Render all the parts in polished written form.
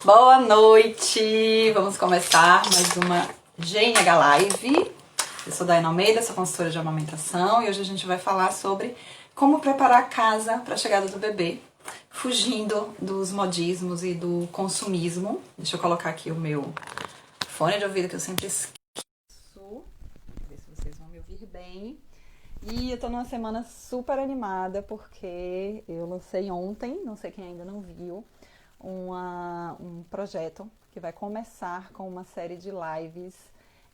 Boa noite! Vamos começar mais uma GNH Live. Eu sou Daiane Almeida, sou consultora de amamentação e hoje a gente vai falar sobre como preparar a casa para a chegada do bebê, fugindo dos modismos e do consumismo. Deixa eu colocar aqui o meu fone de ouvido que eu sempre esqueço. Ver se vocês vão me ouvir bem. E eu tô numa semana super animada porque eu lancei ontem, não sei quem ainda não viu, um projeto que vai começar com uma série de lives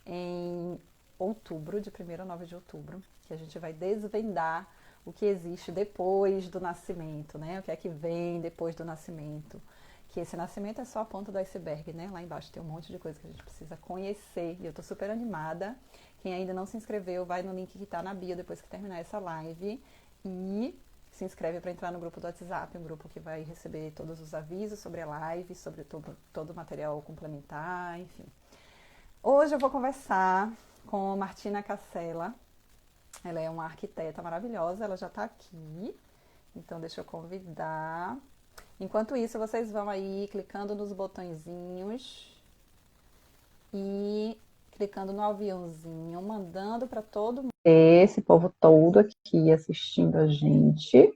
em outubro, de 1º a 9 de outubro, que a gente vai desvendar o que existe depois do nascimento, né? O que é que vem depois do nascimento. Que esse nascimento é só a ponta do iceberg, né? Lá embaixo tem um monte de coisa que a gente precisa conhecer e eu tô super animada. Quem ainda não se inscreveu, vai no link que tá na bio depois que terminar essa live e se inscreve para entrar no grupo do WhatsApp, um grupo que vai receber todos os avisos sobre a live, sobre todo o material complementar, enfim. Hoje eu vou conversar com Martina Cassella. Ela é uma arquiteta maravilhosa, ela já está aqui. Então deixa eu convidar. Enquanto isso, vocês vão aí clicando nos botõezinhos e clicando no aviãozinho, mandando para todo mundo. Esse povo todo aqui assistindo a gente.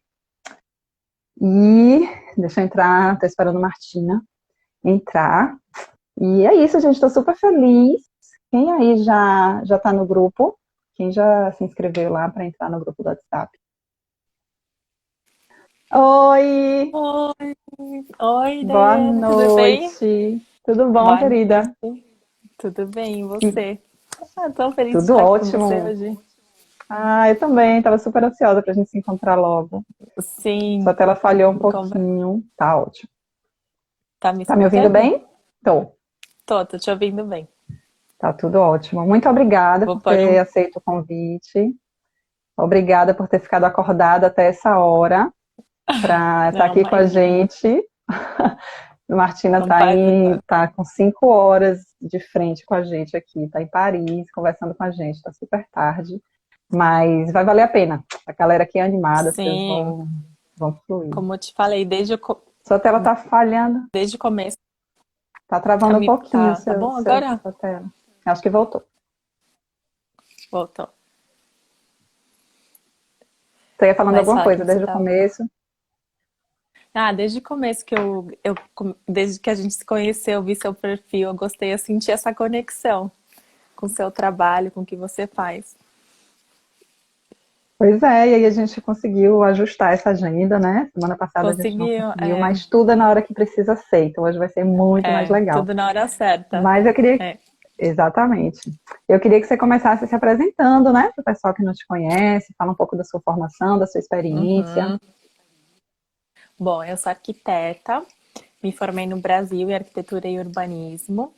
E deixa eu entrar, tô esperando a Martina entrar. E é isso, gente, tô super feliz. Quem aí já tá no grupo? Quem já se inscreveu lá para entrar no grupo do WhatsApp? Oi! Oi, oi, Boa Daiane, tudo bem? noite! Tudo bom, Boa querida? noite, tudo bem, e E você? Tão feliz de tudo estar aqui com você ótimo. hoje. Ah, eu também, tava super ansiosa pra gente se encontrar logo. Sua Sim, tela falhou um como- pouquinho. Tá ótimo. tá me Tá me ouvindo escutando? bem? Tô. Tô te ouvindo bem. Tá tudo ótimo. Muito obrigada Vou por pôr ter um. aceito o convite. Obrigada por ter ficado acordada até essa hora para estar Não, aqui com a imagina, gente. Martina não passa. tá com 5 horas de frente com a gente aqui, tá em Paris, conversando com a gente, tá super tarde, mas vai valer a pena. A galera aqui é animada, as coisas Sim, vão fluir. como eu te falei, Sua tela tá falhando, desde o começo, tá travando um pouquinho tá bom agora? sua tela. Acho que voltou. Voltou. Você ia falando Mas alguma fala que coisa você desde o tava. começo. Desde o começo desde que a gente se conheceu, eu vi seu perfil, eu gostei, eu senti essa conexão com o seu trabalho, com o que você faz. Pois é, e aí a gente conseguiu ajustar essa agenda, né? Semana passada a gente não Conseguiu, conseguiu, mas tudo é na hora que precisa ser. Então hoje vai ser muito mais legal. tudo na hora certa. Mas eu queria, É. exatamente. Eu queria que você começasse se apresentando, né? Para o pessoal que não te conhece, fala um pouco da sua formação, da sua experiência. Uhum. Bom, eu sou arquiteta, me formei no Brasil em arquitetura e urbanismo.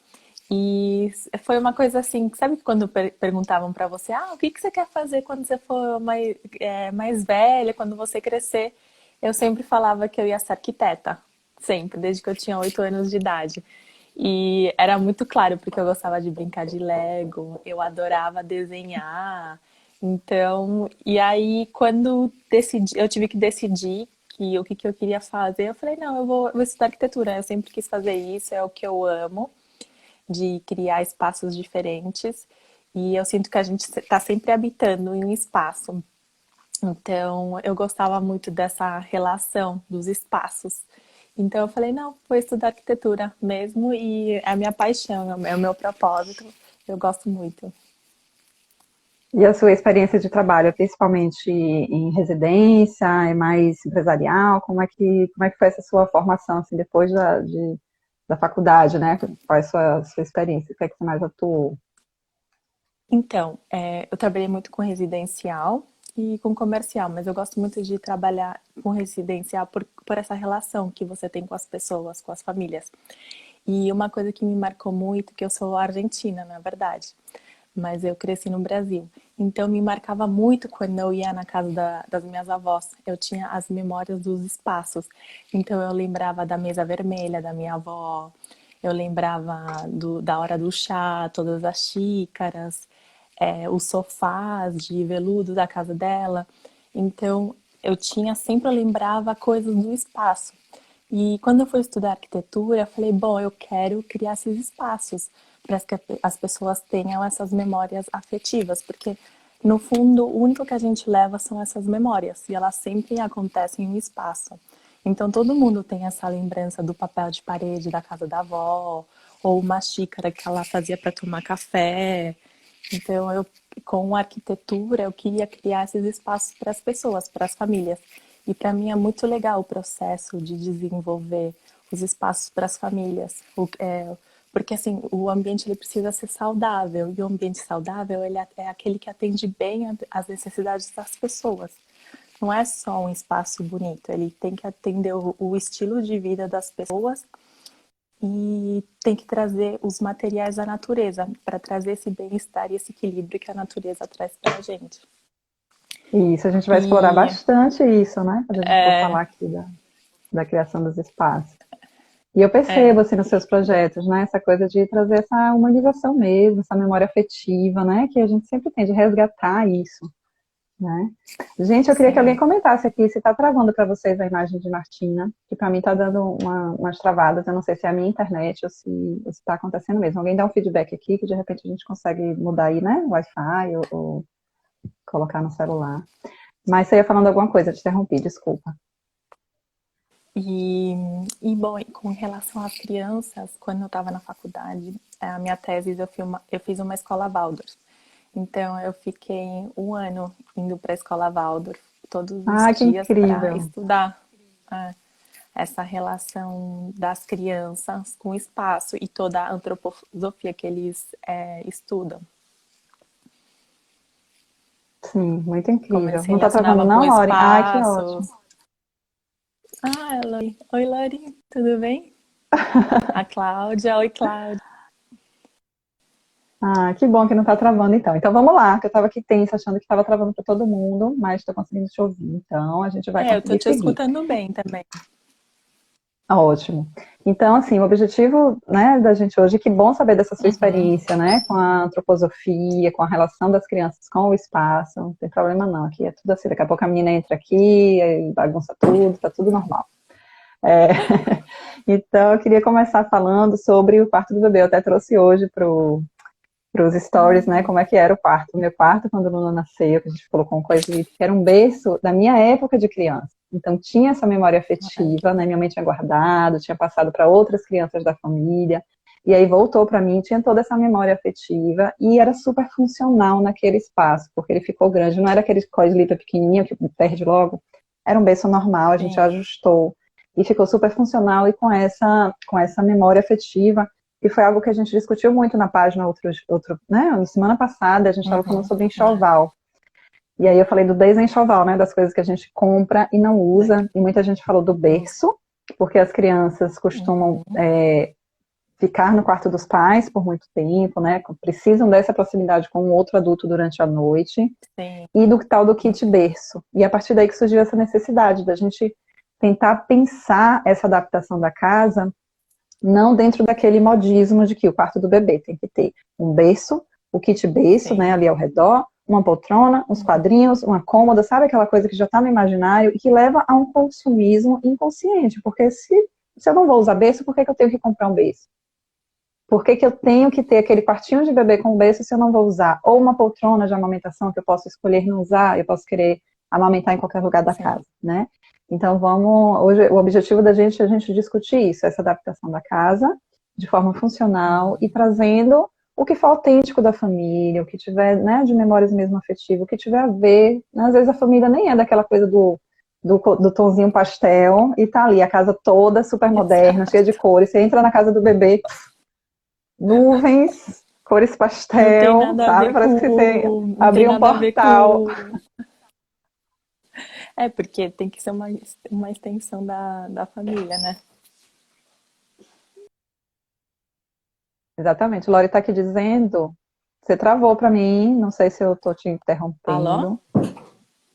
E foi uma coisa assim, sabe quando perguntavam para você, o que que você quer fazer quando você for mais velha, quando você crescer? Eu sempre falava que eu ia ser arquiteta, sempre, desde que eu tinha 8 anos de idade. E era muito claro, porque eu gostava de brincar de Lego, eu adorava desenhar. Então, e aí quando eu tive que decidir o que que eu queria fazer, eu falei, não, eu vou estudar arquitetura. Eu sempre quis fazer isso, é o que eu amo de criar espaços diferentes. E eu sinto que a gente está sempre habitando em um espaço. Então, eu gostava muito dessa relação dos espaços. Então, eu falei, não, vou estudar arquitetura mesmo e é a minha paixão, é o meu propósito. Eu gosto muito. E a sua experiência de trabalho, principalmente em residência, é mais empresarial? Como é que foi essa sua formação, assim, depois da faculdade, né? Qual é a sua experiência? O que é que você mais atuou? Então, eu trabalhei muito com residencial e com comercial, mas eu gosto muito de trabalhar com residencial por essa relação que você tem com as pessoas, com as famílias. E uma coisa que me marcou muito, que eu sou argentina, na verdade, mas eu cresci no Brasil. Então me marcava muito quando eu ia na casa das minhas avós. Eu tinha as memórias dos espaços. Então eu lembrava da mesa vermelha da minha avó, eu lembrava da hora do chá, todas as xícaras, os sofás de veludo da casa dela. Então eu lembrava coisas do espaço. E quando eu fui estudar arquitetura, eu falei, bom, eu quero criar esses espaços para que as pessoas tenham essas memórias afetivas, porque no fundo o único que a gente leva são essas memórias e elas sempre acontecem em um espaço. Então todo mundo tem essa lembrança do papel de parede da casa da avó, ou uma xícara que ela fazia para tomar café. Então eu com a arquitetura eu queria criar esses espaços para as pessoas, para as famílias. E para mim é muito legal o processo de desenvolver os espaços para as famílias. Porque assim, o ambiente ele precisa ser saudável, e o ambiente saudável ele é aquele que atende bem às necessidades das pessoas. Não é só um espaço bonito, ele tem que atender o estilo de vida das pessoas e tem que trazer os materiais da natureza para trazer esse bem-estar e esse equilíbrio que a natureza traz para a gente. Isso, a gente vai explorar E bastante isso, né? Quando a gente for falar aqui da criação dos espaços. E eu percebo, assim, nos seus projetos, né? Essa coisa de trazer essa humanização mesmo, essa memória afetiva, né? Que a gente sempre tem de resgatar isso, né? Gente, eu queria que alguém sim, comentasse aqui se está travando para vocês a imagem de Martina, que para mim está dando umas travadas, eu não sei se é a minha internet ou se está acontecendo mesmo. Alguém dá um feedback aqui, que de repente a gente consegue mudar aí, né? Wi-Fi ou colocar no celular. Mas você ia falando alguma coisa, te interrompi, desculpa. E, bom, com relação às crianças, quando eu estava na faculdade, a minha tese eu fiz uma escola Waldorf. Então eu fiquei um ano indo para a escola Waldorf todos os Ah, que dias para incrível. estudar essa relação das crianças com o espaço e toda a antroposofia que eles estudam. Sim, muito Como incrível. eles se Não tá travando relacionavam com não, Lauren? Ai, que ótimo. espaços. Ah, Lori. Oi, Lori, tudo bem? A Cláudia. Oi, Cláudia. Ah, que bom que não tá travando então. Então vamos lá, que eu tava aqui tensa, achando que tava travando para todo mundo, mas tô conseguindo te ouvir. Então a gente vai É, eu tô conseguir te seguir. escutando bem também. Ótimo. Então, assim, o objetivo, né, da gente hoje, que bom saber dessa sua Uhum. experiência, né, com a antroposofia, com a relação das crianças com o espaço. Não tem problema não, aqui é tudo assim. Daqui a pouco a menina entra aqui, aí bagunça tudo, tá tudo normal. É, então, eu queria começar falando sobre o parto do bebê. Eu até trouxe hoje para os stories, né, Ah, como é que era o parto. O meu parto, quando o Luna nasceu, que a gente colocou um coisito, que era um berço da minha época de criança. Então, tinha essa memória que afetiva, né, minha mãe tinha guardado, tinha passado para outras crianças da família, e aí voltou para mim, tinha toda essa memória afetiva, e era super funcional naquele espaço, porque ele ficou grande, não era aquele coislita pequenininho que perde logo, era um berço normal, a gente sim. ajustou, e ficou super funcional e com essa memória afetiva, e foi algo que a gente discutiu muito na página né, na semana passada, a gente estava falando Uhum. sobre enxoval. E aí eu falei do desenxoval, né, das coisas que a gente compra e não usa, e muita gente falou do berço, porque as crianças costumam Uhum. ficar no quarto dos pais por muito tempo, né, precisam dessa proximidade com um outro adulto durante a noite, Sim. e do tal do kit Uhum. berço. E a partir daí que surgiu essa necessidade da gente tentar pensar essa adaptação da casa não dentro daquele modismo de que o quarto do bebê tem que ter um berço, o kit berço, né, Sim. ali ao redor, uma poltrona, uns quadrinhos, uma cômoda, sabe aquela coisa que já está no imaginário e que leva a um consumismo inconsciente, porque se eu não vou usar berço, por que que eu tenho que comprar um berço? Por que que eu tenho que ter aquele quartinho de bebê com berço se eu não vou usar? Ou uma poltrona de amamentação que eu posso escolher não usar, eu posso querer amamentar em qualquer lugar da Sim. casa, né? Então hoje o objetivo da gente é a gente discutir isso, essa adaptação da casa de forma funcional e Uhum. trazendo o que for autêntico da família, o que tiver, né, de memórias mesmo afetivas, o que tiver a ver, né? Às vezes a família nem é daquela coisa do tonzinho pastel e tá ali a casa toda super moderna, cheia de Exato. cores, você entra na casa do bebê, nuvens, cores Não tem pastel, nada a sabe? ver Parece que você não tem abriu um nada a ver portal. com. É, porque tem que ser uma extensão da família, né? Exatamente. Lori está aqui dizendo, você travou para mim, não sei se eu estou te Alô? interrompendo.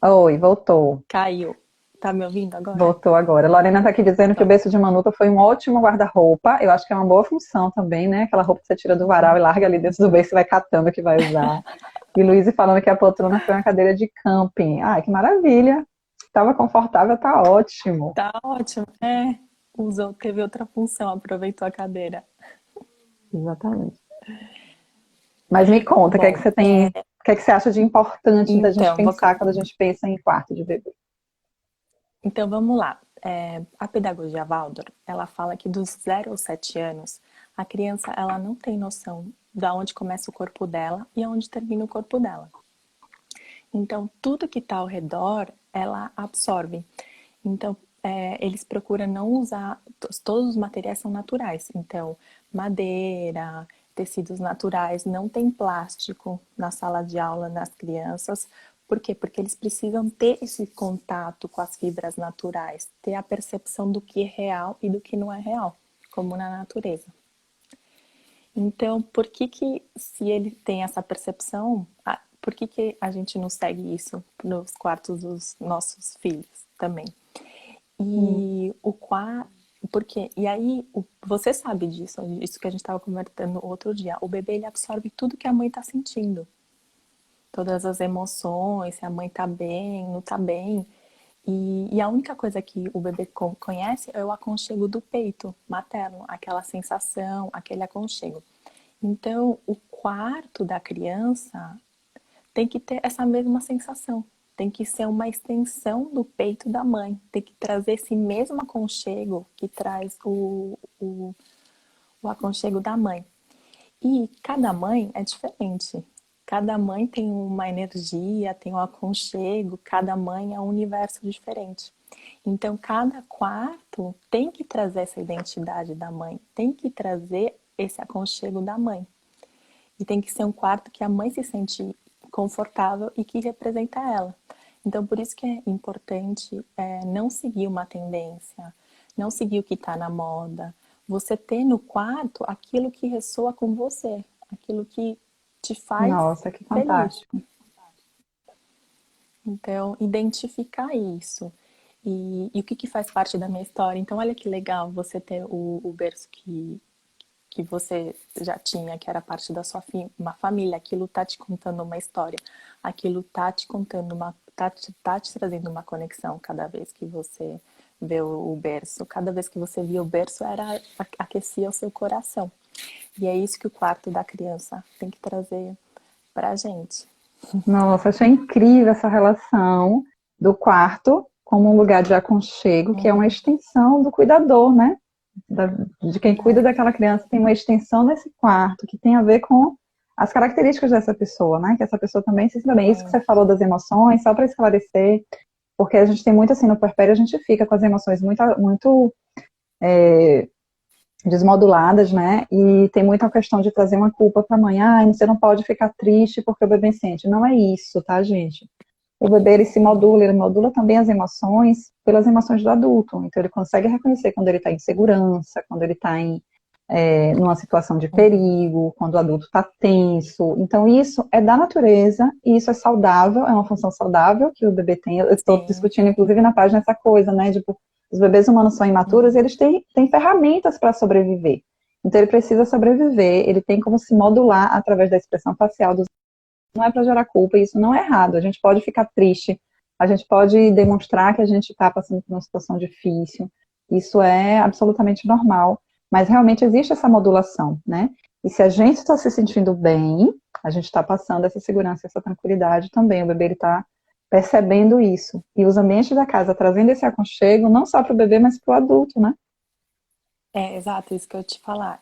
Oi, voltou. Caiu. Tá me ouvindo agora? Voltou agora. Lorena está aqui dizendo que o Então, berço de Manuca foi um ótimo guarda-roupa. Eu acho que é uma boa função também, né? Aquela roupa que você tira do varal e larga ali dentro do berço e vai catando o que vai usar. E Luiz falando que a poltrona foi uma cadeira de camping. Ai, que maravilha. Estava confortável, tá ótimo. tá ótimo. É. usou, teve outra função, aproveitou a cadeira. Exatamente. Mas me conta, o que é que Bom, você tem, o que é que você acha de importante da gente então, pensar quando a gente pensa em quarto de bebê? então vamos lá. A pedagogia Waldorf, ela fala que dos 0 aos 7 anos, a criança ela não tem noção de onde começa o corpo dela e aonde termina o corpo dela. Então, tudo que está ao redor, ela absorve. Então, eles procuram não usar, todos os materiais são naturais. Então, madeira, tecidos naturais, não tem plástico na sala de aula das crianças. Por quê? Porque eles precisam ter esse contato com as fibras naturais, ter a percepção do que é real e do que não é real, como na natureza. Então, por que que, se ele tem essa percepção, por que que a gente não segue isso nos quartos dos nossos filhos também? Hum. E o quarto, porque, e aí, você sabe disso, isso que a gente estava conversando outro dia, o bebê ele absorve tudo que a mãe está sentindo, todas as emoções, se a mãe tá bem, não tá bem. E a única coisa que o bebê conhece é o aconchego do peito materno, aquela sensação, aquele aconchego. Então, o quarto da criança tem que ter essa mesma sensação. Tem que ser uma extensão do peito da mãe. Tem que trazer esse mesmo aconchego que traz o aconchego da mãe. E cada mãe é diferente. Cada mãe tem uma energia, tem um aconchego, cada mãe é um universo diferente. Então, cada quarto tem que trazer essa identidade da mãe, tem que trazer esse aconchego da mãe. E tem que ser um quarto que a mãe se sente confortável e que representa ela. Então, por isso que é importante não seguir uma tendência, não seguir o que está na moda. Você ter no quarto aquilo que ressoa com você, aquilo que te faz Nossa, que feliz. fantástico. Então, identificar isso. E o que, que faz parte da minha história. Então, olha que legal você ter o berço que você já tinha, que era parte da sua uma família, aquilo tá te contando uma história, aquilo tá te contando tá te trazendo uma conexão cada vez que você vê o berço, cada vez que você via o berço aquecia o seu coração. E é isso que o quarto da criança tem que trazer pra gente. Nossa, achei incrível essa relação do quarto como um lugar de aconchego, que é uma extensão do cuidador, né? De quem cuida daquela criança, tem uma extensão nesse quarto, que tem a ver com as características dessa pessoa, né? Que essa pessoa também se sinta bem. Isso que você falou das emoções, só para esclarecer, porque a gente tem muito assim no puerpério, a gente fica com as emoções muito desmoduladas, né? E tem muita questão de trazer uma culpa para a mãe. Ah, você não pode ficar triste porque o bebê sente. Não é isso, tá, gente? O bebê, ele se modula, ele modula também as emoções pelas emoções do adulto. Então, ele consegue reconhecer quando ele está em segurança, quando ele está numa situação de perigo, quando o adulto está tenso. Então, isso é da natureza e isso é saudável, é uma função saudável que o bebê tem. Eu estou Sim. discutindo, inclusive, na página essa coisa, né? Tipo, os bebês humanos são imaturos e eles têm ferramentas para sobreviver. Então, ele precisa sobreviver, ele tem como se modular através da expressão facial dos. Não é para gerar culpa, e isso não é errado. A gente pode ficar triste, a gente pode demonstrar que a gente está passando por uma situação difícil. Isso é absolutamente normal, mas realmente existe essa modulação, né? E se a gente está se sentindo bem, a gente está passando essa segurança, essa tranquilidade também. O bebê está percebendo isso. E os ambientes da casa trazendo esse aconchego, não só para o bebê, mas para o adulto, né? Exato, isso que eu ia te falar.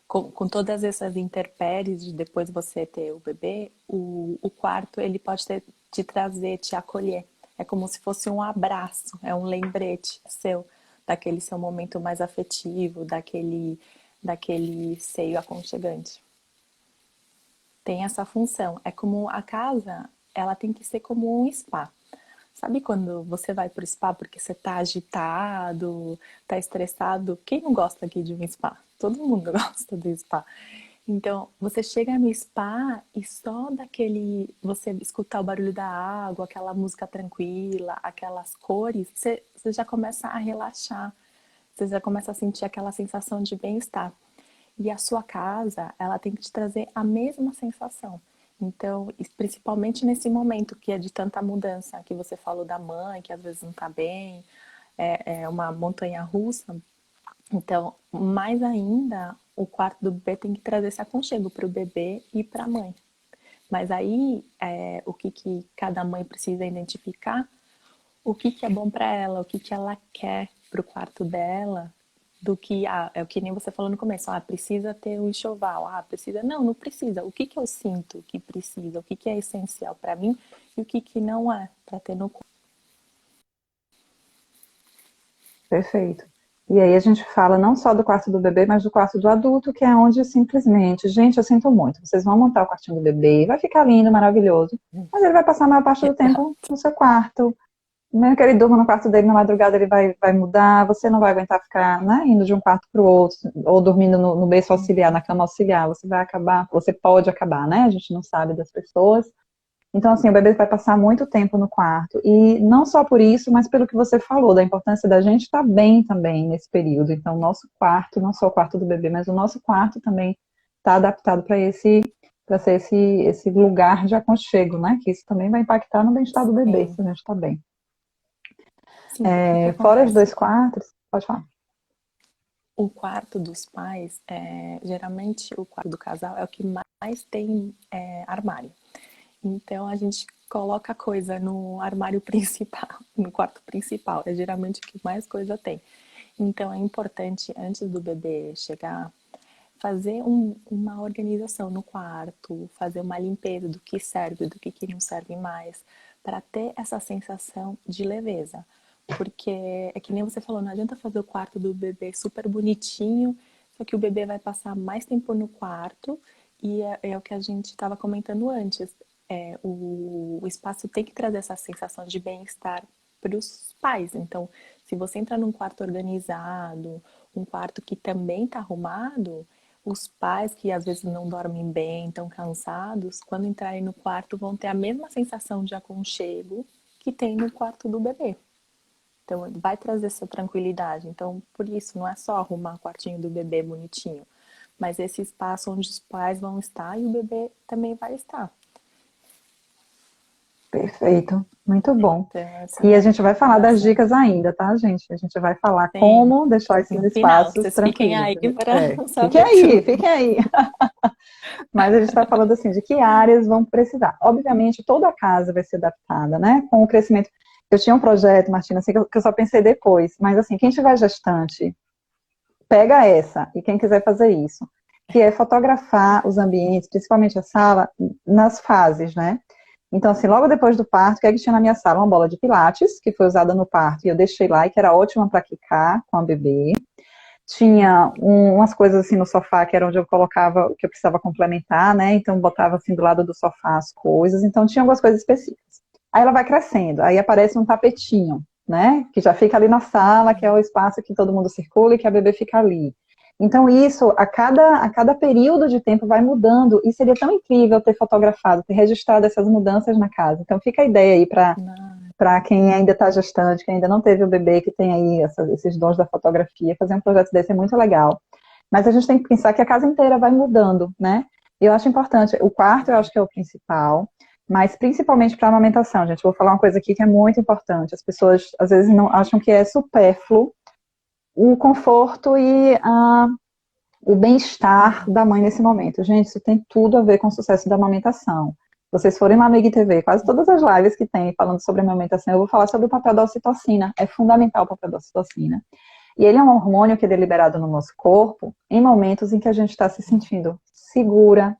Com todas essas intempéries de depois você ter o bebê, o quarto ele pode te trazer, te acolher. É como se fosse um abraço, é um lembrete seu, daquele seu momento mais afetivo, daquele seio aconchegante. Tem essa função. É como a casa, ela tem que ser como um spa. Sabe quando você vai pro spa porque você tá agitado, tá estressado? Quem não gosta aqui de um spa? Todo mundo gosta do spa. Então, você chega no spa e só daquele, você escutar o barulho da água, aquela música tranquila, aquelas cores, você já começa a relaxar. Você já começa a sentir aquela sensação de bem-estar. E a sua casa, ela tem que te trazer a mesma sensação. Então, principalmente nesse momento que é de tanta mudança, que você falou da mãe, que às vezes não tá bem, é uma montanha-russa. Então, mais ainda, o quarto do bebê tem que trazer esse aconchego para o bebê e para a mãe. Mas aí, o que cada mãe precisa identificar, o que é bom para ela, o que ela quer para o quarto dela, do que, é o que nem você falou no começo, precisa ter um enxoval, precisa, não precisa, o que eu sinto que precisa, o que é essencial para mim e o que não é para ter no quarto. Perfeito. E aí a gente fala não só do quarto do bebê, mas do quarto do adulto, que é onde simplesmente, gente, eu sinto muito, vocês vão montar o quartinho do bebê, vai ficar lindo, maravilhoso, mas ele vai passar a maior parte do tempo no seu quarto. Mesmo que ele durma no quarto dele na madrugada, ele vai mudar, você não vai aguentar ficar, né, indo de um quarto para o outro, ou dormindo no berço auxiliar, na cama auxiliar, você vai acabar, você pode acabar, né, a gente não sabe das pessoas. Então, assim, o bebê vai passar muito tempo no quarto. E não só por isso, mas pelo que você falou, da importância da gente estar bem também nesse período. Então, o nosso quarto, não só o quarto do bebê, mas o nosso quarto também está adaptado para ser esse lugar de aconchego, né? Que isso também vai impactar no bem-estar do bebê, Sim, se a gente está bem. sim. O que Fora os acontece? 2 quartos, pode falar. O quarto dos pais, geralmente o quarto do casal é o que mais tem armário. Então a gente coloca coisa no armário principal, no quarto principal. É geralmente o que mais coisa tem. Então é importante, antes do bebê chegar, fazer uma organização no quarto, fazer uma limpeza do que serve, do que não serve mais, para ter essa sensação de leveza. Porque é que nem você falou, não adianta fazer o quarto do bebê super bonitinho, só que o bebê vai passar mais tempo no quarto e é o que a gente estava comentando antes. O espaço tem que trazer essa sensação de bem-estar para os pais. Então, se você entrar num quarto organizado, um quarto que também está arrumado, os pais que às vezes não dormem bem, estão cansados, quando entrarem no quarto vão ter a mesma sensação de aconchego que tem no quarto do bebê. Então, vai trazer essa tranquilidade. Então, por isso, não é só arrumar o quartinho do bebê bonitinho, mas esse espaço onde os pais vão estar e o bebê também vai estar. Perfeito, muito bom. Então, essa E é a a gente vai falar das recomendação. dicas ainda, tá, gente? A gente vai falar Sim, como deixar esses no final. espaços Vocês fiquem tranquilos. aí para Fiquem saber aí, tudo. fiquem aí. Mas a gente está falando assim, de que áreas vão precisar. Obviamente, toda a casa vai ser adaptada, né? Com o crescimento. Eu tinha um projeto, Martina, assim, que eu só pensei depois, mas assim, quem tiver gestante, pega essa, e quem quiser fazer isso, que é fotografar os ambientes, principalmente a sala, nas fases, né? Então, assim, logo depois do parto, o que é que tinha na minha sala? Uma bola de pilates, que foi usada no parto, e eu deixei lá, e que era ótima para quicar com a bebê. Tinha umas coisas assim no sofá, que era onde eu colocava o que eu precisava complementar, né? Então, botava assim do lado do sofá as coisas. Então, tinha algumas coisas específicas. Aí ela vai crescendo, aí aparece um tapetinho, né? Que já fica ali na sala, que é o espaço que todo mundo circula e que a bebê fica ali. Então, isso, a cada período de tempo vai mudando, e seria tão incrível ter fotografado, ter registrado essas mudanças na casa. Então, fica a ideia aí para quem ainda está gestante, quem ainda não teve o bebê, que tem aí esses dons da fotografia, fazer um projeto desse é muito legal. Mas a gente tem que pensar que a casa inteira vai mudando, né? E eu acho importante, o quarto eu acho que é o principal, mas principalmente para a amamentação, gente. Eu vou falar uma coisa aqui que é muito importante. As pessoas às vezes não acham que é supérfluo o conforto e o bem-estar da mãe nesse momento. Gente, isso tem tudo a ver com o sucesso da amamentação. Se vocês forem lá no IGTV, quase todas as lives que tem falando sobre amamentação, eu vou falar sobre o papel da ocitocina. É fundamental o papel da ocitocina. E ele é um hormônio que é liberado no nosso corpo em momentos em que a gente está se sentindo segura,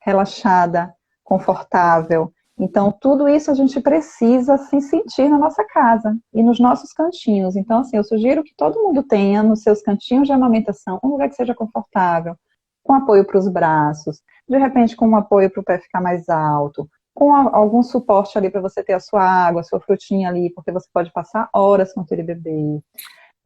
relaxada, confortável. Então, tudo isso a gente precisa se sentir na nossa casa e nos nossos cantinhos. Então, assim, eu sugiro que todo mundo tenha nos seus cantinhos de amamentação um lugar que seja confortável, com apoio para os braços, de repente com um apoio para o pé ficar mais alto, com algum suporte ali para você ter a sua água, a sua frutinha ali, porque você pode passar horas com aquele bebê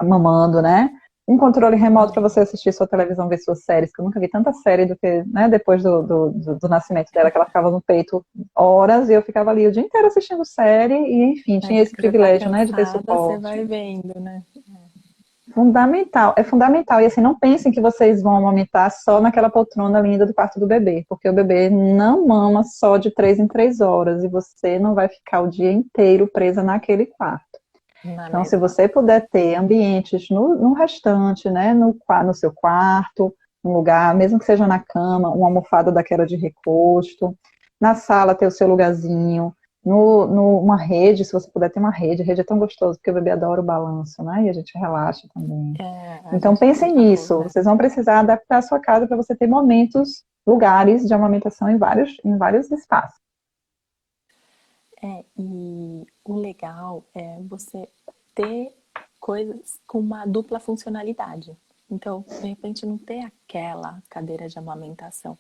mamando, né? Um controle remoto para você assistir sua televisão, ver suas séries, que eu nunca vi tanta série do que, né, depois do nascimento dela, que ela ficava no peito horas, e eu ficava ali o dia inteiro assistindo série, e enfim, tinha Mas esse que você tá privilégio, né, de ter cansada, você suporte. vai vendo, né? Fundamental, é fundamental. E assim, não pensem que vocês vão amamentar só naquela poltrona linda do quarto do bebê, porque o bebê não mama só de 3 em 3 horas, e você não vai ficar o dia inteiro presa naquele quarto. Na Então, se mesma. você puder ter ambientes no restante, né, no seu quarto, um lugar, mesmo que seja na cama, uma almofada daquela de recosto, na sala ter o seu lugarzinho, uma rede, se você puder ter uma rede, rede é tão gostoso, porque o bebê adora o balanço, né, e a gente relaxa também. A Então, gente pensem falou, nisso, né? vocês vão precisar adaptar a sua casa para você ter momentos, lugares de amamentação em vários espaços. E o legal é você ter coisas com uma dupla funcionalidade. Então, de repente, não ter aquela cadeira de amamentação,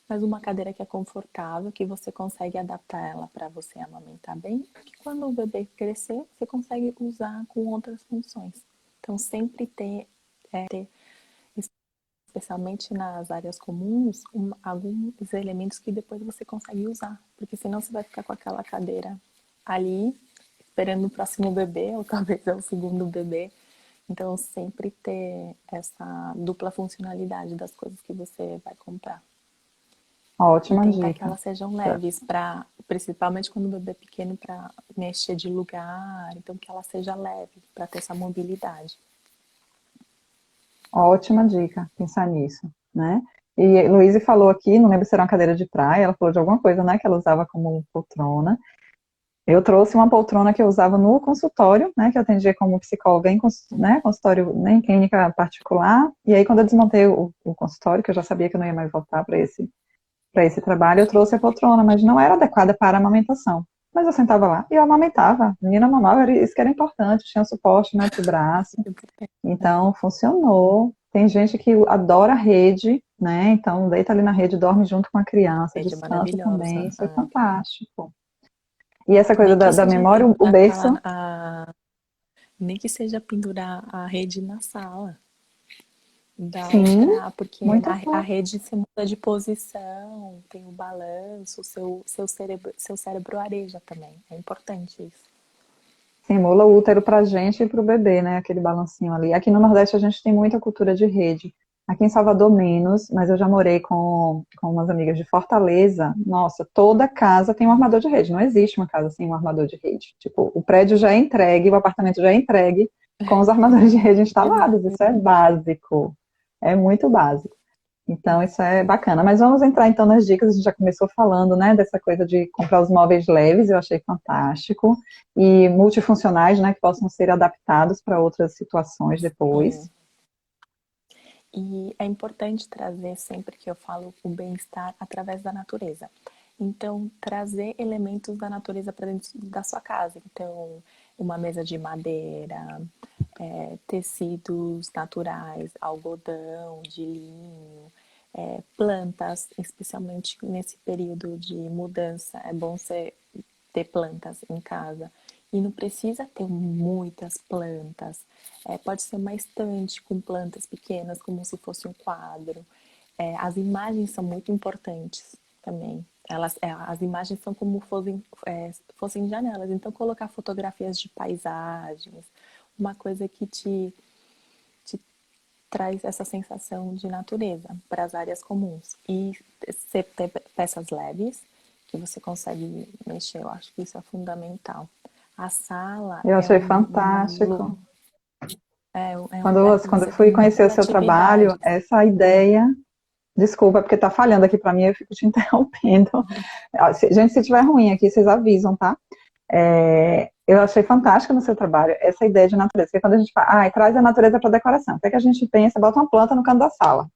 mas uma cadeira que é confortável, que você consegue adaptar ela para você amamentar bem, que quando o bebê crescer, você consegue usar com outras funções. Então, sempre ter especialmente nas áreas comuns, alguns elementos que depois você consegue usar. Porque senão você vai ficar com aquela cadeira ali, esperando o próximo bebê, ou talvez é o segundo bebê. Então, sempre ter essa dupla funcionalidade das coisas que você vai comprar. E Ótima tentar que dica. elas sejam leves, principalmente quando o bebê é pequeno, para mexer de lugar. Então, que ela seja leve, para ter essa mobilidade. Ótima dica, pensar nisso, né? E Luísa falou aqui, não lembro se era uma cadeira de praia, ela falou de alguma coisa, né, que ela usava como poltrona. Eu trouxe uma poltrona que eu usava no consultório, né, que eu atendia como psicóloga em né, consultório, né, em clínica particular. E aí, quando eu desmontei o consultório, que eu já sabia que eu não ia mais voltar para esse trabalho, eu trouxe a poltrona, mas não era adequada para a amamentação. Mas eu sentava lá e eu amamentava. A menina mamava, isso que era importante, tinha suporte, né, para o braço. Então, funcionou. Tem gente que adora rede, né? Então, deita ali na rede, dorme junto com a criança, Rede descansa maravilhosa. também. Isso é fantástico. E essa coisa Nem que da seja memória, o pendurar berço, nem que seja pendurar a rede na sala. Dá sim, pra, porque muito a bom. rede se muda de posição, tem o balanço, seu cérebro areja também. É importante isso. Simula o útero para a gente e para o bebê, né? Aquele balancinho ali. Aqui no Nordeste a gente tem muita cultura de rede. Aqui em Salvador menos, mas eu já morei com umas amigas de Fortaleza. Nossa, toda casa tem um armador de rede. Não existe uma casa sem um armador de rede. Tipo, o prédio já é entregue, o apartamento já é entregue com os armadores de rede instalados. Isso é básico. É muito básico. Então, isso é bacana. Mas vamos entrar então nas dicas. A gente já começou falando, né, dessa coisa de comprar os móveis leves, eu achei fantástico. E multifuncionais, né, que possam ser adaptados para outras situações Sim. depois. E é importante trazer, sempre que eu falo, o bem-estar através da natureza. Então, trazer elementos da natureza para dentro da sua casa. Então, uma mesa de madeira, tecidos naturais, algodão, de linho, plantas, especialmente nesse período de mudança. É bom você ter plantas em casa. E não precisa ter muitas plantas. Pode ser uma estante com plantas pequenas, como se fosse um quadro. As imagens são muito importantes também. As imagens são como fossem janelas. Então, colocar fotografias de paisagens, uma coisa que te traz essa sensação de natureza para as áreas comuns. E você ter peças leves que você consegue mexer, eu acho que isso é fundamental. A sala Eu achei fantástico. é um Quando, lugar que quando eu você tem fui conhecer o muitas seu trabalho, atividades. essa ideia. Desculpa, porque tá falhando aqui para mim, eu fico te interrompendo. Gente, se tiver ruim aqui, vocês avisam, tá? Eu achei fantástico no seu trabalho essa ideia de natureza, porque quando a gente fala, traz a natureza para decoração, o que é que a gente pensa? Bota uma planta no canto da sala.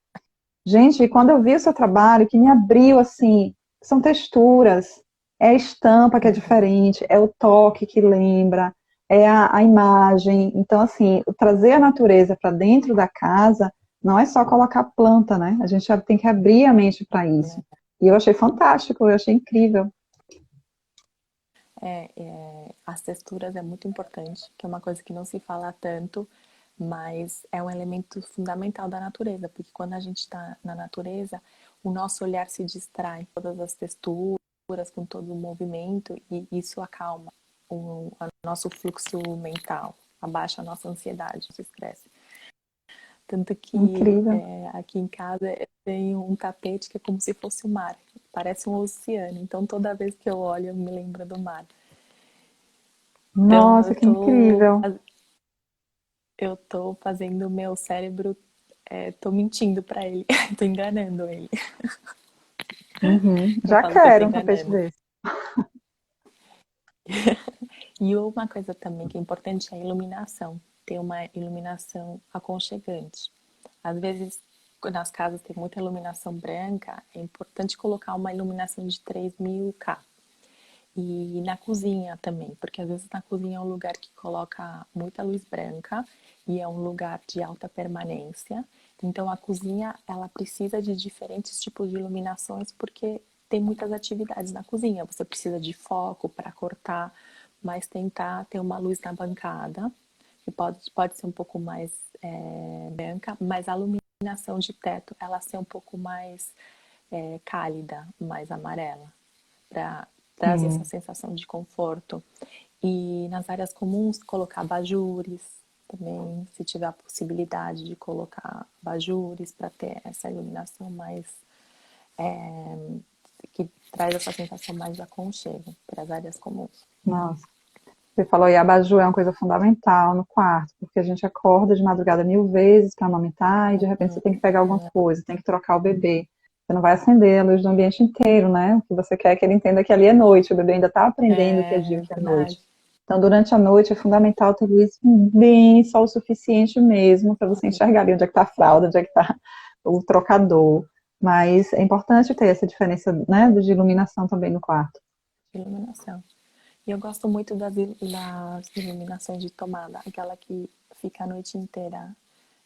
Gente, quando eu vi o seu trabalho, que me abriu assim, são texturas, é a estampa que é diferente, é o toque que lembra, é a imagem. Então, assim, trazer a natureza para dentro da casa não é só colocar planta, né? A gente já tem que abrir a mente para isso. E eu achei fantástico, eu achei incrível. As texturas é muito importante, que é uma coisa que não se fala tanto, mas é um elemento fundamental da natureza, porque quando a gente está na natureza, o nosso olhar se distrai com todas as texturas, com todo o movimento, e isso acalma o nosso fluxo mental, abaixa a nossa ansiedade, nosso estresse. Tanto que Incrível. aqui em casa tem um tapete que é como se fosse o mar, parece um oceano, então toda vez que eu olho eu me lembro do mar. Então Nossa, que incrível. eu tô fazendo o meu cérebro, tô mentindo pra ele, tô enganando ele. Uhum. Eu Já falo que eu tô quero um tapete enganando. desse. E uma coisa também que é importante é a iluminação. Ter uma iluminação aconchegante. Às vezes, nas casas tem muita iluminação branca, é importante colocar uma iluminação de 3000 K. E na cozinha também, porque às vezes na cozinha é um lugar que coloca muita luz branca e é um lugar de alta permanência. Então a cozinha, ela precisa de diferentes tipos de iluminações porque tem muitas atividades na cozinha. Você precisa de foco para cortar, mas tentar ter uma luz na bancada, que pode ser um pouco mais branca, mas a iluminação de teto, ela ser um pouco mais cálida, mais amarela, para trazer essa Sim. sensação de conforto. E nas áreas comuns, colocar abajures também, se tiver a possibilidade de colocar abajures para ter essa iluminação mais. Que traz essa sensação mais de aconchego para as áreas comuns. Nossa. Você falou aí, abajur é uma coisa fundamental no quarto, porque a gente acorda de madrugada 1000 vezes para amamentar e de repente você tem que pegar alguma coisa, tem que trocar o bebê. Você não vai acender a luz do ambiente inteiro, né? O que você quer é que ele entenda que ali é noite, o bebê ainda está aprendendo o que é dia e É o que é noite. verdade. Então, durante a noite é fundamental ter luz bem só o suficiente mesmo para você enxergar ali onde é que está a fralda, onde é que está o trocador. Mas é importante ter essa diferença, né, de iluminação também no quarto. Iluminação. E eu gosto muito das iluminações de tomada, aquela que fica a noite inteira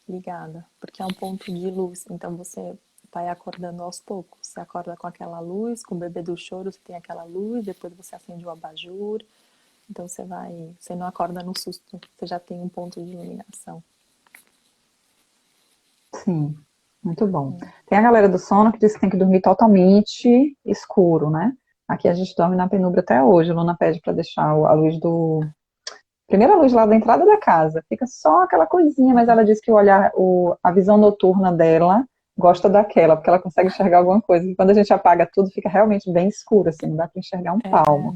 ligada, porque é um ponto de luz, então você vai acordando aos poucos. Você acorda com aquela luz, com o bebê do choro, você tem aquela luz, depois você acende o abajur, então você não acorda no susto, você já tem um ponto de iluminação. Sim, muito bom. Tem a galera do sono que diz que tem que dormir totalmente escuro, né? Aqui a gente dorme na penumbra até hoje. A Luna pede para deixar a luz do. Primeira luz lá da entrada da casa. Fica só aquela coisinha, mas ela diz que o olhar, a visão noturna dela gosta daquela, porque ela consegue enxergar alguma coisa. E quando a gente apaga tudo, fica realmente bem escuro, assim, não dá para enxergar um palmo.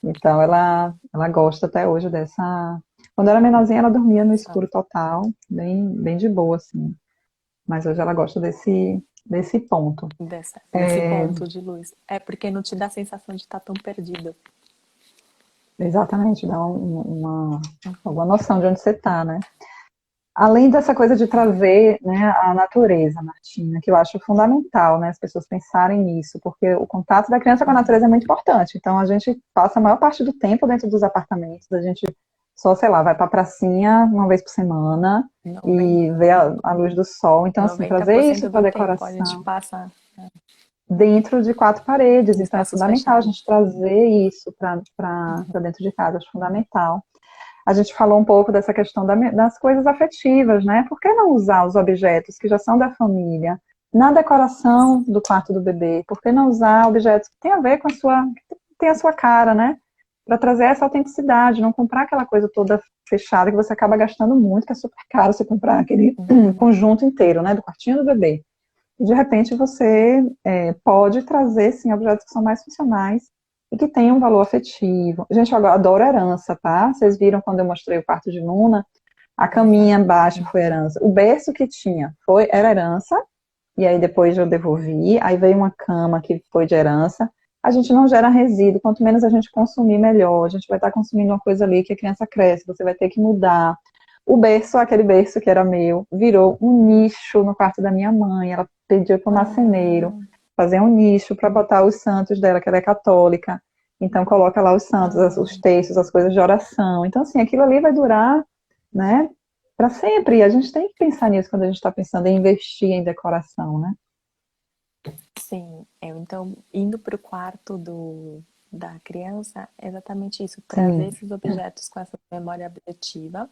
Então ela gosta até hoje dessa. Quando ela era menorzinha, ela dormia no Só escuro total, bem de boa, assim. Mas hoje ela gosta desse ponto. desse ponto de luz. É porque não te dá a sensação de estar tão perdido. Exatamente, dá alguma noção de onde você está, né? Além dessa coisa de trazer, né, a natureza, Martina, que eu acho fundamental, né, as pessoas pensarem nisso, porque o contato da criança com a natureza é muito importante. Então a gente passa a maior parte do tempo dentro dos apartamentos, a gente só, sei lá, vai para a pracinha uma vez por semana e vê a luz do sol. Então, assim, trazer isso 90% para do tempo a gente decoração passa dentro de quatro paredes. em Então é espaços fundamental a gente fechados. trazer isso para dentro de casa, acho fundamental. A gente falou um pouco dessa questão das coisas afetivas, né? Por que não usar os objetos que já são da família na decoração do quarto do bebê? Por que não usar objetos que têm a ver com que tem a sua cara, né? Para trazer essa autenticidade, não comprar aquela coisa toda fechada que você acaba gastando muito, que é super caro você comprar aquele conjunto inteiro, né? Do quartinho do bebê. E de repente você pode trazer, sim, objetos que são mais funcionais e que tenham um valor afetivo. Gente, eu adoro herança, tá? Vocês viram quando eu mostrei o quarto de Luna? A caminha embaixo foi herança. O berço que tinha era herança, e aí depois eu devolvi. Aí veio uma cama que foi de herança. A gente não gera resíduo, quanto menos a gente consumir, melhor. A gente vai estar consumindo uma coisa ali que a criança cresce, você vai ter que mudar. O berço, aquele berço que era meu, virou um nicho no quarto da minha mãe. Ela pediu para o marceneiro Ah, fazer um nicho para botar os santos dela, que ela é católica. Então coloca lá os santos, os ah, textos, as coisas de oração. Então, assim, aquilo ali vai durar, né, para sempre. E a gente tem que pensar nisso quando a gente está pensando em investir em decoração, né? sim. Então, indo para o quarto da criança, é exatamente isso. Trazer Sim, esses objetos com essa memória afetiva,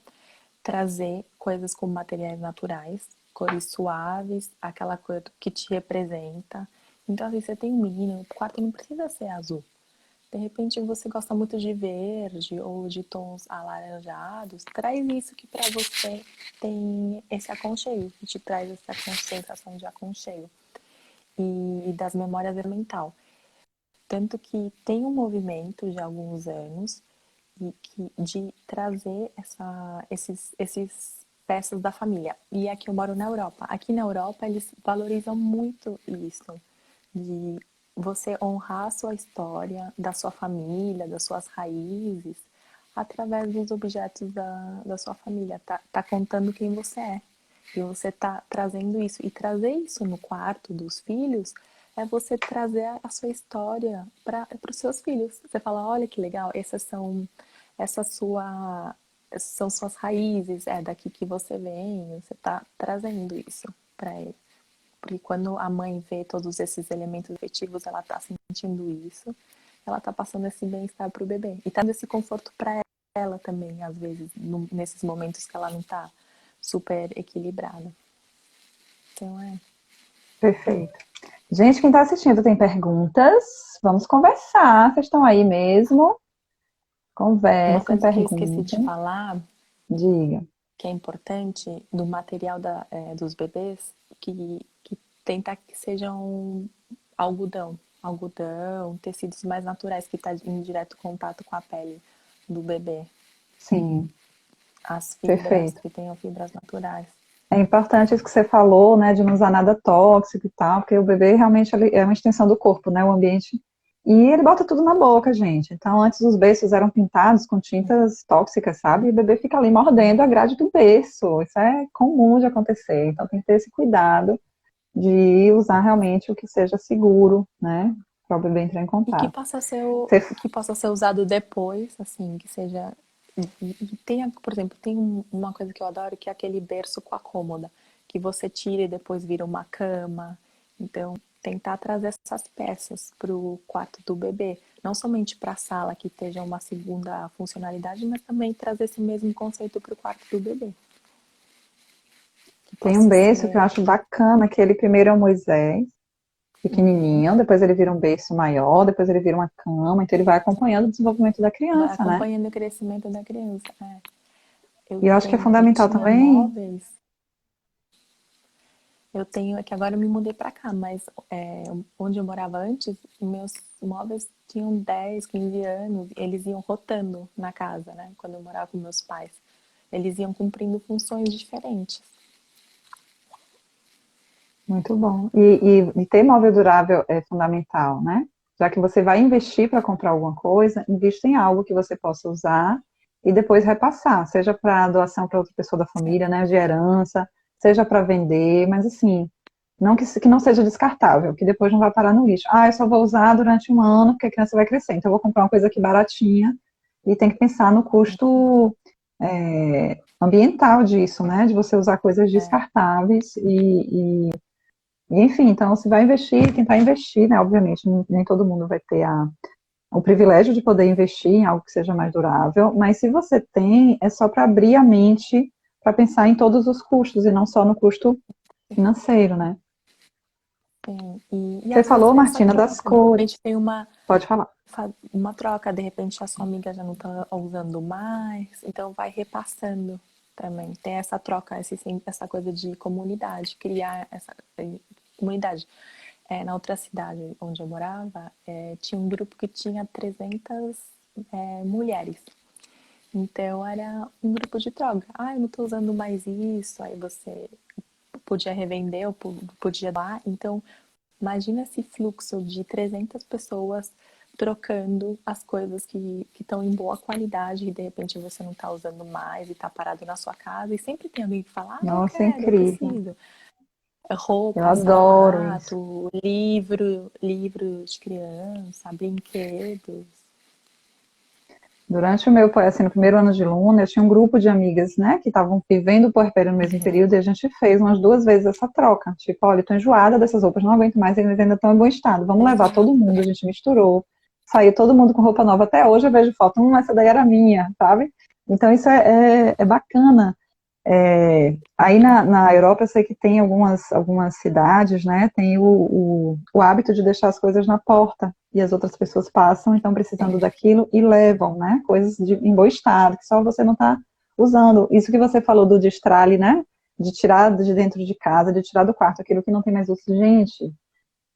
trazer coisas com materiais naturais, cores suaves, aquela cor que te representa. Então, assim, você tem um menino, o quarto não precisa ser azul. De repente você gosta muito de verde ou de tons alaranjados, traz isso que para você tem esse aconchego, que te traz essa sensação de aconchego e das memórias mental. Tanto que tem um movimento de alguns anos de trazer esses peças da família. E aqui eu moro na Europa. Aqui na Europa eles valorizam muito isso, de você honrar a sua história, da sua família, das suas raízes, através dos objetos da sua família. Tá contando quem você é. E você tá trazendo isso. E trazer isso no quarto dos filhos é você trazer a sua história para os seus filhos. Você fala, olha que legal, essas são suas raízes, é daqui que você vem, você tá trazendo isso para ele. Porque quando a mãe vê todos esses elementos afetivos, ela tá sentindo isso, ela tá passando esse bem-estar pro bebê. E tá dando esse conforto para ela também, às vezes, nesses momentos que ela não tá super equilibrada. Então Perfeito. Gente, quem está assistindo tem perguntas? Vamos conversar. Vocês estão aí mesmo? uma Conversem, coisa que eu esqueci de perguntem. falar, Diga. que é importante do material dos bebês, que tentar que sejam algodão, tecidos mais naturais que está em direto contato com a pele do bebê. Sim, As fibras, perfeito. que tenham fibras naturais. É importante isso que você falou, né, de não usar nada tóxico e tal, porque o bebê realmente ele é uma extensão do corpo, né, o ambiente. E ele bota tudo na boca, gente. Então, antes os berços eram pintados com tintas tóxicas, sabe? E o bebê fica ali mordendo a grade do berço. Isso é comum de acontecer. Então, tem que ter esse cuidado de usar realmente o que seja seguro, né, para o bebê entrar em E que contato. possa Você, ser usado depois, assim, que seja. E tenha, por exemplo, tem uma coisa que eu adoro, que é aquele berço com a cômoda, que você tira e depois vira uma cama. Então, tentar trazer essas peças para o quarto do bebê. Não somente para a sala, que esteja uma segunda funcionalidade, mas também trazer esse mesmo conceito para o quarto do bebê. Que tem um possa berço que eu ser. acho bacana, que ele primeiro é o Moisés, Uhum. pequenininho, depois ele vira um berço maior, depois ele vira uma cama, então ele vai acompanhando o desenvolvimento da Vai criança, né? acompanhando o crescimento da criança. É. E eu acho que é Eu fundamental tinha também. móveis. Eu tenho, é que agora eu me mudei pra cá, mas onde eu morava antes, meus móveis tinham 10, 15 anos, eles iam rotando na casa, né? Quando eu morava com meus pais. Eles iam cumprindo funções diferentes. Muito bom. E ter móvel durável é fundamental, né? Já que você vai investir para comprar alguma coisa, invista em algo que você possa usar e depois repassar, seja para doação para outra pessoa da família, né, de herança, seja para vender, mas assim, não que não seja descartável, que depois não vai parar no lixo. Ah, eu só vou usar durante um ano porque a criança vai crescer, então eu vou comprar uma coisa aqui baratinha e tem que pensar no custo ambiental disso, né, de você usar coisas É, descartáveis e, enfim, então se vai investir, tentar investir, né? Obviamente, nem todo mundo vai ter o privilégio de poder investir em algo que seja mais durável, mas se você tem, é só para abrir a mente para pensar em todos os custos e não só no custo financeiro, né? tem. E Você às vezes falou, é essa Martina, das troca. De cores. repente tem Pode falar. uma troca, de repente a sua amiga já não está usando mais, então vai repassando também. Tem essa troca, essa coisa de comunidade, criar essa comunidade. Na outra cidade onde eu morava, tinha um grupo que tinha 300 mulheres. Então era um grupo de troca. Ah, eu não estou usando mais isso. Aí você podia revender ou podia doar. Então, imagina esse fluxo de 300 pessoas trocando as coisas que estão em boa qualidade e de repente você não está usando mais e está parado na sua casa. E sempre tem alguém que fala: Ah, eu Nossa, é quero, eu incrível. preciso. Eu Roupa, adoro isso. sapato, livro de criança, brinquedos. Durante o meu, assim, no primeiro ano de Luna, eu tinha um grupo de amigas, né, que estavam vivendo o puerpério no mesmo período, e a gente fez umas 2 vezes essa troca. Tipo, olha, eu tô enjoada dessas roupas, não aguento mais, eles ainda estão em bom estado. Vamos levar todo Exato. mundo, a gente misturou. Saiu todo mundo com roupa nova. Até hoje eu vejo foto, essa daí era minha, sabe? Então isso é bacana. Aí na Europa eu sei que tem algumas cidades, né, tem o hábito de deixar as coisas na porta e as outras pessoas passam, então precisando daquilo e levam, né, coisas em bom estado, que só você não está usando. Isso que você falou do destralhe, né, de tirar de dentro de casa, de tirar do quarto aquilo que não tem mais uso. Gente,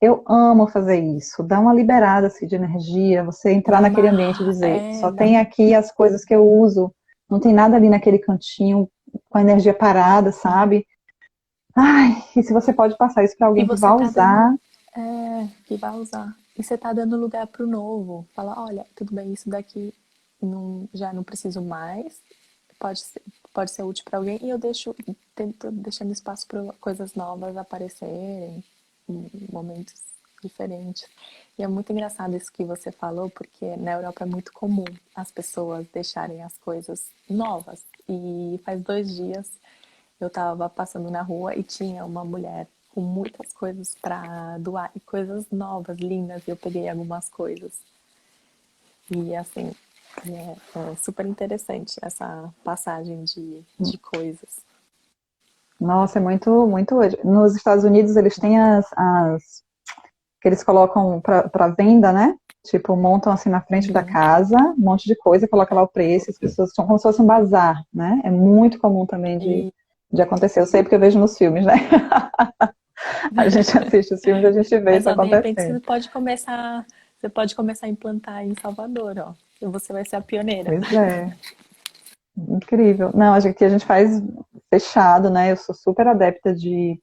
Eu amo fazer isso, dá uma liberada assim, de energia, você entrar naquele ambiente e dizer, só Dá tem aqui as coisas que eu uso, não tem nada ali naquele cantinho com a energia parada, sabe? Ai, e se você pode passar isso para E alguém que você vai tá dando, usar, que vai usar. E você tá dando lugar pro novo. Fala, olha, tudo bem, isso daqui já não preciso mais. Pode ser, pode ser útil para alguém. E eu tento deixando espaço para coisas novas aparecerem em momentos diferentes. E é muito engraçado isso que você falou, porque na Europa é muito comum as pessoas deixarem as coisas novas. E faz 2 dias eu estava passando na rua e tinha uma mulher com muitas coisas para doar e coisas novas, lindas. E eu peguei algumas coisas. E assim, é super interessante essa passagem de coisas. nossa, é muito, muito hoje. Nos Estados Unidos eles têm as que eles colocam para venda, né? Tipo, montam assim na frente da Uhum. casa, um monte de coisa, coloca lá o preço, as pessoas são como se fosse um bazar, né? É muito comum também E de acontecer. Eu sei porque eu vejo nos filmes, né? A gente assiste os filmes e a gente vê Mas isso ó, de repente acontecendo. você pode começar a implantar em Salvador, ó. E você vai ser a pioneira. Pois é, incrível. Não, aqui a gente faz fechado, né? Eu sou super adepta de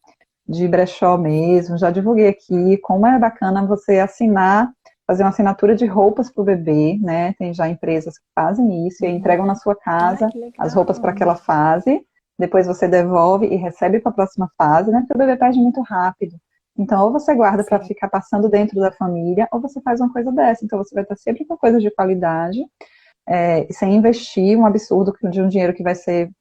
brechó mesmo, já divulguei aqui como é bacana você assinar, fazer uma assinatura de roupas para o bebê, né? Tem já empresas que fazem isso e aí entregam na sua Ai, casa que as roupas para legal. aquela fase, depois você devolve e recebe para a próxima fase, né? Porque o bebê perde muito rápido. Então, ou você guarda para Sim, ficar passando dentro da família, ou você faz uma coisa dessa. Então, você vai estar sempre com coisas de qualidade, sem investir um absurdo de um dinheiro que vai ser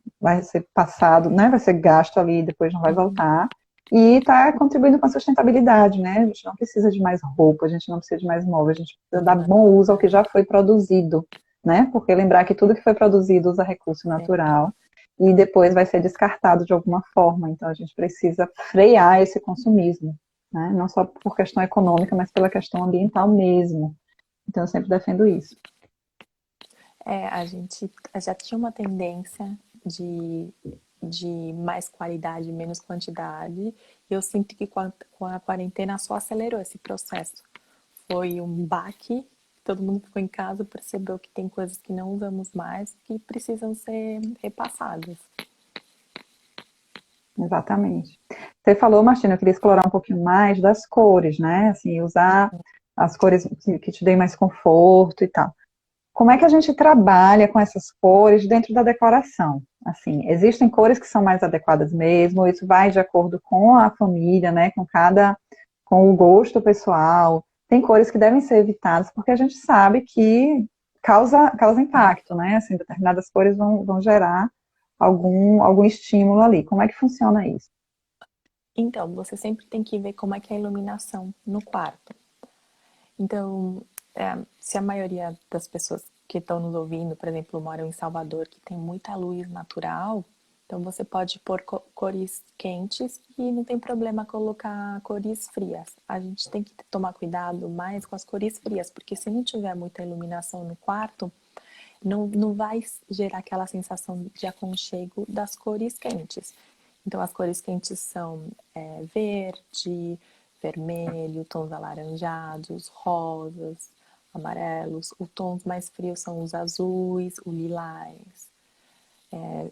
passado, né? Vai ser gasto ali e depois não vai voltar. E está contribuindo com a sustentabilidade, né? A gente não precisa de mais roupa, a gente não precisa de mais móvel, a gente precisa dar bom uso ao que já foi produzido, né? Porque lembrar que tudo que foi produzido usa recurso sim. natural e depois vai ser descartado de alguma forma. Então a gente precisa frear esse consumismo, né? Não só por questão econômica, mas pela questão ambiental mesmo. Então eu sempre defendo isso. A gente já tinha uma tendência de, de mais qualidade, menos quantidade. E eu sinto que com a quarentena só acelerou esse processo. Foi um baque, todo mundo ficou em casa, percebeu que tem coisas que não usamos mais que precisam ser repassadas. Exatamente. Você falou, Martina, eu queria explorar um pouquinho mais das cores, né? Assim, usar as cores que te deem mais conforto e tal. Como é que a gente trabalha com essas cores dentro da decoração? Assim, existem cores que são mais adequadas mesmo, isso vai de acordo com a família, né? Com o gosto pessoal. Tem cores que devem ser evitadas porque a gente sabe que causa impacto, né? Assim, determinadas cores vão gerar algum estímulo ali. Como é que funciona isso? Então, você sempre tem que ver como é que é a iluminação no quarto. Então, se a maioria das pessoas que estão nos ouvindo, por exemplo, moram em Salvador, que tem muita luz natural, então você pode pôr cores quentes e não tem problema colocar cores frias. A gente tem que tomar cuidado mais com as cores frias, porque se não tiver muita iluminação no quarto, não vai gerar aquela sensação de aconchego das cores quentes. Então, as cores quentes são verde, vermelho, tons alaranjados, rosas, amarelos. Os tons mais frios são os azuis, o lilás.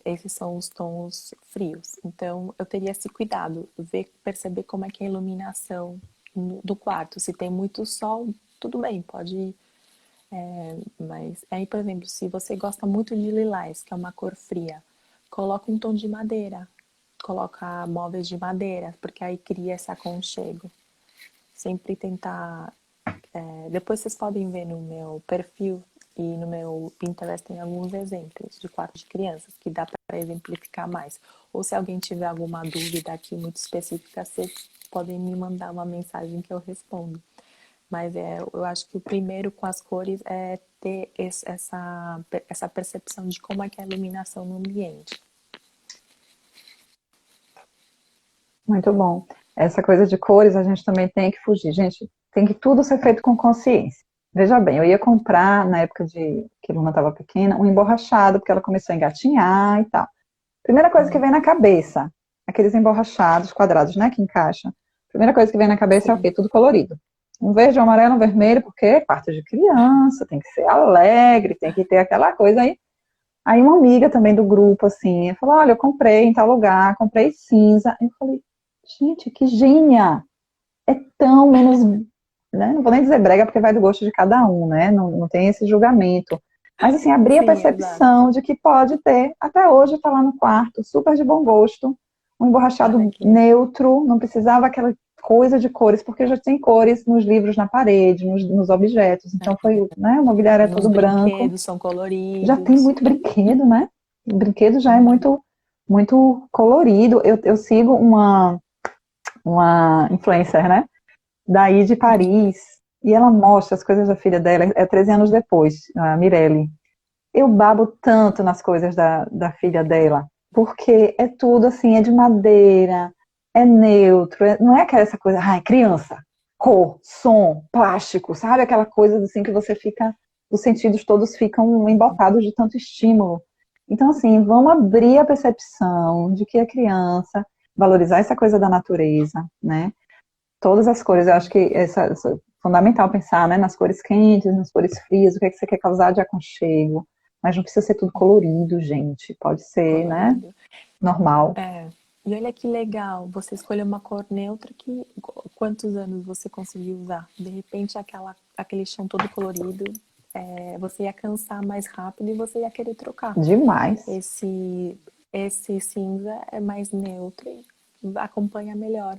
Esses são os tons frios. Então, eu teria esse cuidado, perceber como é que é a iluminação do quarto. Se tem muito sol, tudo bem, pode ir. Mas aí, por exemplo, se você gosta muito de lilás, que é uma cor fria, coloca um tom de madeira. Coloca móveis de madeira, porque aí cria esse aconchego. Sempre tentar. Depois vocês podem ver no meu perfil e no meu Pinterest tem alguns exemplos de quarto de crianças que dá para exemplificar mais. Ou se alguém tiver alguma dúvida aqui muito específica, vocês podem me mandar uma mensagem que eu respondo. Mas eu acho que o primeiro com as cores é ter essa percepção de como é que é a iluminação no ambiente. Muito bom. Essa coisa de cores a gente também tem que fugir. Gente, tem que tudo ser feito com consciência. Veja bem, eu ia comprar, na época que a Luna estava pequena, um emborrachado, porque ela começou a engatinhar e tal. Primeira coisa que vem na cabeça, aqueles emborrachados quadrados, né, que encaixam. primeira coisa que vem na cabeça é o Sim. quê? Tudo colorido. Um verde, um amarelo, um vermelho, porque é quarto de criança, tem que ser alegre, tem que ter aquela coisa aí. Aí uma amiga também do grupo, assim, falou, olha, eu comprei em tal lugar, comprei cinza. Eu falei, gente, que gênia! É tão menos, né? Não vou nem dizer brega, porque vai do gosto de cada um, né? Não tem esse julgamento. Mas, assim, abrir a Sim, exato. percepção de que pode ter, até hoje tá lá no quarto, super de bom gosto, um Ai, emborrachado que legal. neutro, não precisava aquela coisa de cores, porque já tem cores nos livros na parede, nos objetos. Então foi, né? O mobiliário é Nos todo branco. brinquedos são Já tem coloridos. muito brinquedo, né? O brinquedo já é Uhum. muito colorido. Eu sigo uma influencer, né? Daí de Uhum. Paris, e ela mostra as coisas da filha dela, é 13 anos depois, a Mirelle. Eu babo tanto nas coisas da filha dela, porque é tudo assim, é de madeira, é neutro, não é aquela essa coisa, ai, criança, cor, som, plástico, sabe? Aquela coisa assim que você fica, os sentidos todos ficam embotados de tanto estímulo. Então, assim, vamos abrir a percepção de que a criança, valorizar essa coisa da natureza, né? Todas as cores, eu acho que essa é fundamental pensar, né, nas cores quentes, nas cores frias, o que é que você quer causar de aconchego, mas não precisa ser tudo colorido, gente, pode ser, né, Colorido. normal. É. E olha que legal, você escolheu uma cor neutra que quantos anos você conseguiu usar? De repente aquele chão todo colorido, você ia cansar mais rápido e você ia querer trocar. Demais. Esse esse cinza é mais neutro e acompanha melhor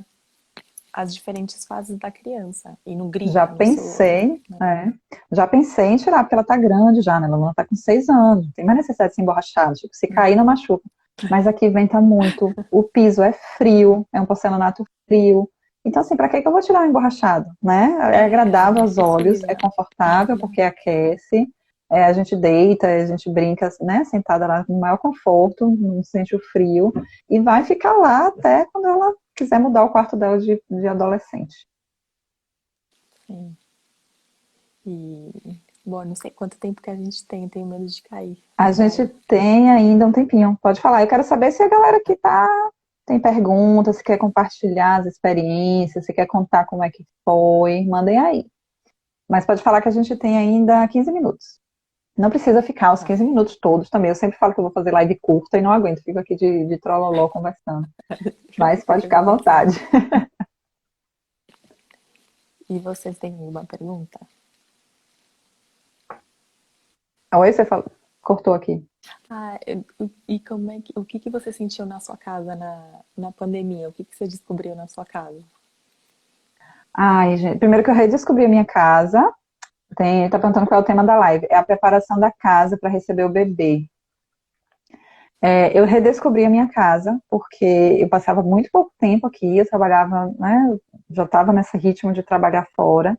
as diferentes fases da criança e não Já grita no seu olho, pensei, né? já pensei em tirar, porque ela tá grande já, né, ela não tá com 6 anos, não tem mais necessidade de se emborrachar, tipo, se cair não machuca. Mas aqui venta muito, o piso é frio, é um porcelanato frio. Então, assim, para que eu vou tirar o emborrachado, né? É agradável aos olhos, é Precisa. confortável porque aquece, a gente deita, a gente brinca, né, sentada lá no maior conforto, não sente o frio, e vai ficar lá até quando ela quiser mudar o quarto dela de adolescente. Sim. E, bom, não sei quanto tempo que a gente tem, eu tenho medo de cair. A Vai. gente tem ainda um tempinho, pode falar. Eu quero saber se a galera que tem perguntas, se quer compartilhar as experiências, se quer contar como é que foi, mandem aí. Mas pode falar que a gente tem ainda 15 minutos. Não precisa ficar os Tá. 15 minutos todos também. Eu sempre falo que eu vou fazer live curta e não aguento, fico aqui de trololó conversando. Mas pode ficar à vontade. E vocês têm alguma pergunta? Oi, você falou, cortou aqui. Ah, e como é que, o que que você sentiu na sua casa na pandemia? O que que você descobriu na sua casa? Ai, gente, primeiro que eu redescobri a minha casa. Tá perguntando qual é o tema da live. É a preparação da casa para receber o bebê. Eu redescobri a minha casa, porque eu passava muito pouco tempo aqui, eu trabalhava, né, eu já estava nesse ritmo de trabalhar fora,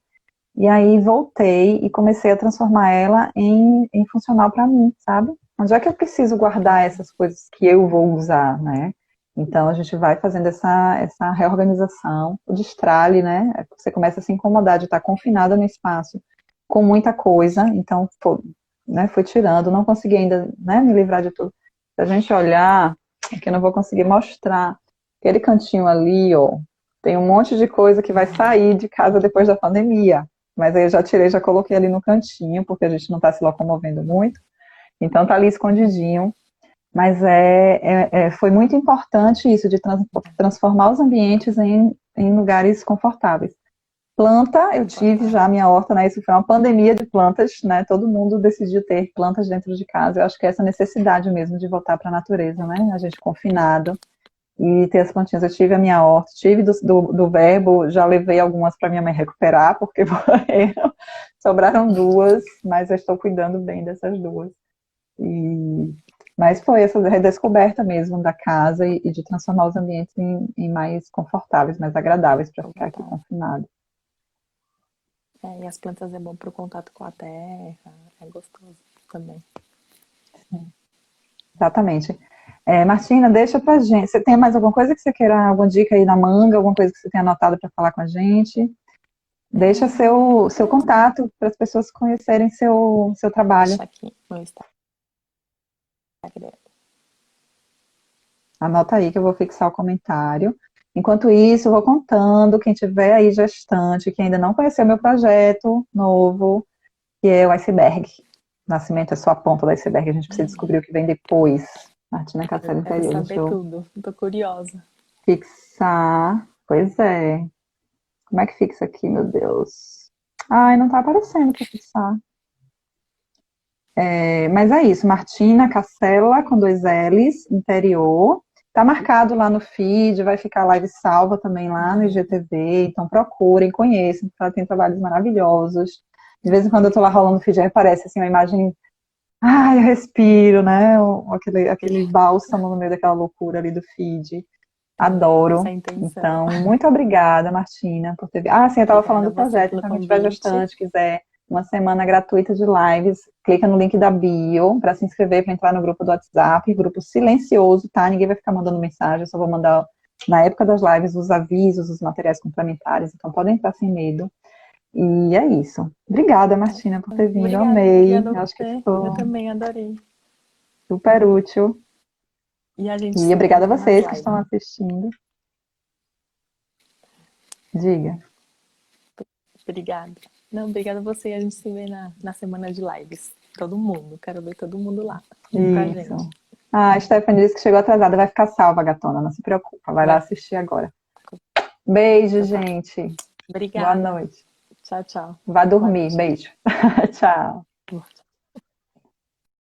e aí voltei e comecei a transformar ela em funcional para mim, sabe? Onde é que eu preciso guardar essas coisas que eu vou usar, né? Então a gente vai fazendo essa reorganização, o destralhe, né? Você começa a se incomodar de estar confinada no espaço com muita coisa, então, pô, né, fui tirando, não consegui ainda, né, me livrar de tudo. Se a gente olhar, aqui eu não vou conseguir mostrar, aquele cantinho ali, ó, tem um monte de coisa que vai sair de casa depois da pandemia, mas aí eu já tirei, já coloquei ali no cantinho, porque a gente não está se locomovendo muito, então tá ali escondidinho, mas foi muito importante isso, de transformar os ambientes em lugares confortáveis. Planta, eu tive já a Confortável. minha horta, né? Isso foi uma pandemia de plantas, né? Todo mundo decidiu ter plantas dentro de casa. Eu acho que é essa necessidade mesmo de voltar para a natureza, né? A gente confinado e ter as plantinhas. Eu tive a minha horta, tive do verbo, já levei algumas para minha mãe recuperar, porque morreram. Sobraram duas, mas eu estou cuidando bem dessas duas. E... Mas foi essa redescoberta mesmo da casa e de transformar os ambientes em mais confortáveis, mais agradáveis para ficar aqui Confortável. confinado. E as plantas é bom para o contato com a terra, é gostoso também. Exatamente. Martina, deixa pra gente. Você tem mais alguma coisa que você queira, alguma dica aí na manga, alguma coisa que você tenha anotado para falar com a gente? Deixa seu Não, contato para as pessoas conhecerem seu trabalho. deixa aqui no Instagram. Anota aí que eu vou fixar o comentário. Enquanto isso, eu vou contando, quem tiver aí gestante, que ainda não conheceu meu projeto novo, que é o iceberg. Nascimento é só a ponta do iceberg, a gente precisa descobrir o que vem depois. Martina Eu Castelo quero Interior, deixa saber eu tudo. Tô curiosa. fixar. Pois é. Como é que fixa aqui, meu Deus? Ai, não tá aparecendo para fixar. Mas é isso, Martina Castela, com 2 L's, interior. Tá marcado lá no feed, vai ficar a live salva também lá no IGTV, então procurem, conheçam, porque ela tem trabalhos maravilhosos. De vez em quando eu tô lá rolando o feed, aí aparece assim uma imagem, ai, eu respiro, né? Aquele bálsamo no meio daquela loucura ali do feed. Essa é Adoro. a intenção. Então, muito obrigada, Martina, por ter. Ah, sim, eu estava falando Obrigada a do você projeto. pelo Então, quem tiver convite. gestante, quiser uma semana gratuita de lives, clica no link da bio para se inscrever, para entrar no grupo do WhatsApp, grupo silencioso, tá? Ninguém vai ficar mandando mensagem, eu só vou mandar na época das lives os avisos, os materiais complementares, então podem entrar sem medo. E é isso. Obrigada, Martina, por ter vindo. Eu Obrigada, amei. obrigada a Acho que você. Eu ficou também adorei. super útil. E a gente E se obrigada a encontra nas vocês que estão lives. assistindo. Diga. Obrigada. Não, obrigada a você. A gente se vê na semana de lives. Todo mundo. Quero ver todo mundo lá. Com a Isso. gente. Ah, a Stephanie disse que chegou atrasada, vai ficar salva, gatona, não se preocupa, vai lá Vai. assistir agora. Beijo, Então tá. gente. Boa Obrigada. noite. Tchau, tchau. Vá Boa dormir. noite. Beijo. Tchau. Tchau.